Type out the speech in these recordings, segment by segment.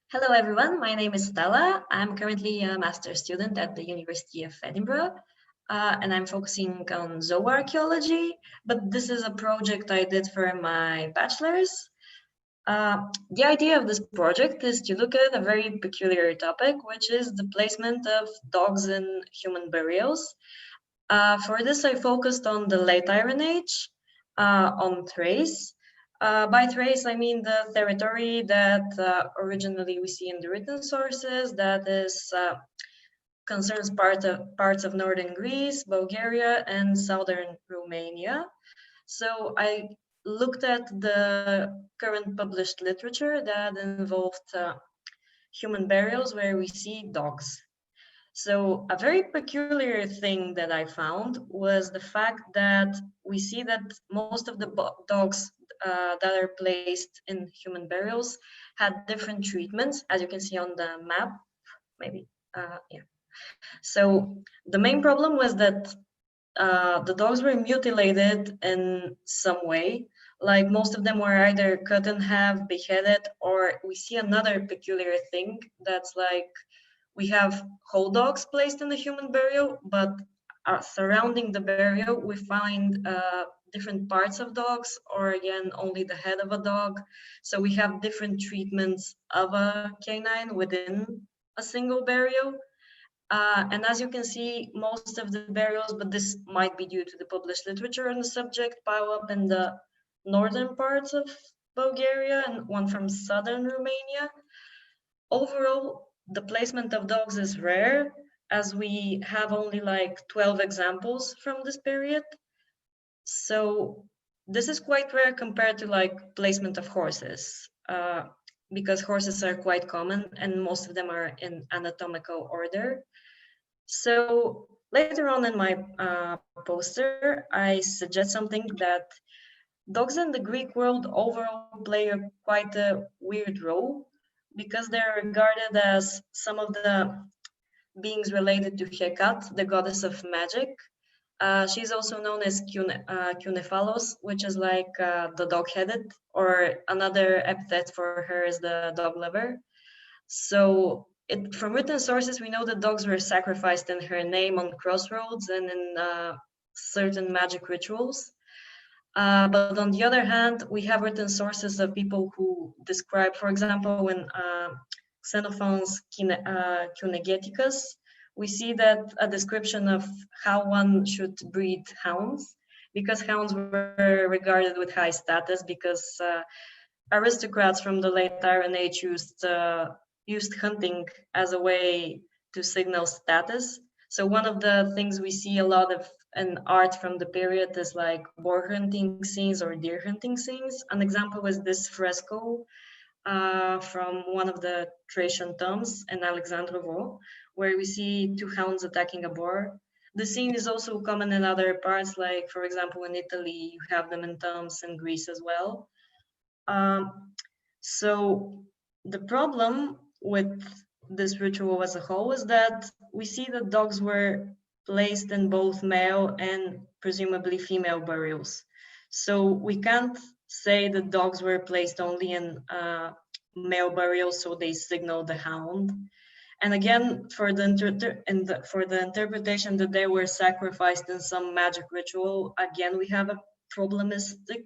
Hello everyone, my name is Stella. I'm currently a master's student at the University of Edinburgh, and I'm focusing on zooarchaeology, but this is a project I did for my bachelor's. The idea of this project is to look at a very peculiar topic, which is the placement of dogs in human burials. For this, I focused on the late Iron Age, on Thrace. By Thrace, I mean the territory that originally we see in the written sources, that is concerns parts of northern Greece, Bulgaria, and southern Romania. So I looked at the current published literature that involved human burials where we see dogs. So a very peculiar thing that I found was the fact that we see that most of the dogs that are placed in human burials had different treatments, as you can see on the map, maybe, yeah. So the main problem was that the dogs were mutilated in some way. Like most of them were either cut in half, beheaded, or we see another peculiar thing that's like we have whole dogs placed in the human burial, but surrounding the burial, we find different parts of dogs, or again, only the head of a dog. So we have different treatments of a canine within a single burial. And as you can see, most of the burials, but this might be due to the published literature on the subject, pile up in the northern parts of Bulgaria and one from southern Romania. Overall, the placement of dogs is rare, as we have only like 12 examples from this period. So this is quite rare compared to like placement of horses, because horses are quite common and most of them are in anatomical order. So later on in my poster, I suggest something that dogs in the Greek world overall play quite a weird role because they're regarded as some of the beings related to Hecate, the goddess of magic. She's also known as Cunephalos, which is like the dog-headed, or another epithet for her is the dog liver. So from written sources, we know that dogs were sacrificed in her name on crossroads and in certain magic rituals. But on the other hand, we have written sources of people who describe, for example, when Xenophon's Cunegeticus, we see that a description of how one should breed hounds, because hounds were regarded with high status, because aristocrats from the late Iron Age used hunting as a way to signal status. So one of the things we see a lot of in art from the period is like boar hunting scenes or deer hunting scenes. An example is this fresco from one of the Thracian tombs in Alexandrovo, where we see two hounds attacking a boar. The scene is also common in other parts, like for example in Italy, you have them in tombs in Greece as well. So the problem with this ritual as a whole is that we see that dogs were placed in both male and presumably female burials. So we can't say that dogs were placed only in male burials, so they signal the hound. And again, for the interpretation that they were sacrificed in some magic ritual, again we have a problematic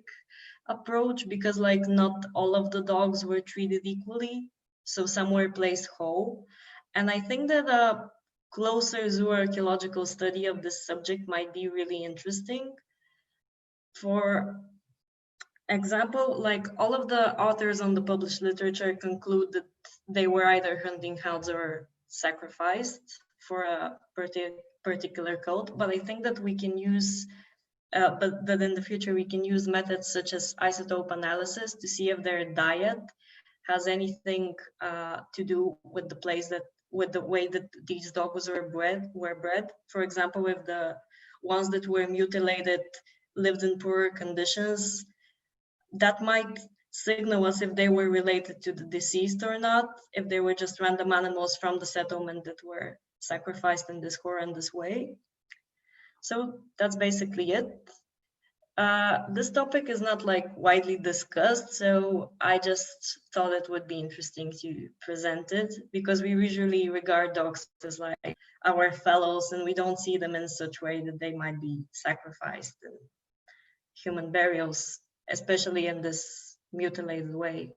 approach because like not all of the dogs were treated equally, so some were placed whole. And I think that a closer zooarchaeological study of this subject might be really interesting. For example, like all of the authors on the published literature conclude that they were either hunting hounds or sacrificed for a particular cult, but I think that we can use but that in the future we can use methods such as isotope analysis to see if their diet has anything to do with the place that with the way that these dogs were bred. For example, if the ones that were mutilated lived in poorer conditions, that might signal us if they were related to the deceased or not, if they were just random animals from the settlement that were sacrificed in this horrendous way. So that's basically it. This topic is not like widely discussed, so I just thought it would be interesting to present it because we usually regard dogs as like our fellows and we don't see them in such way that they might be sacrificed in human burials, especially in this mutilated way.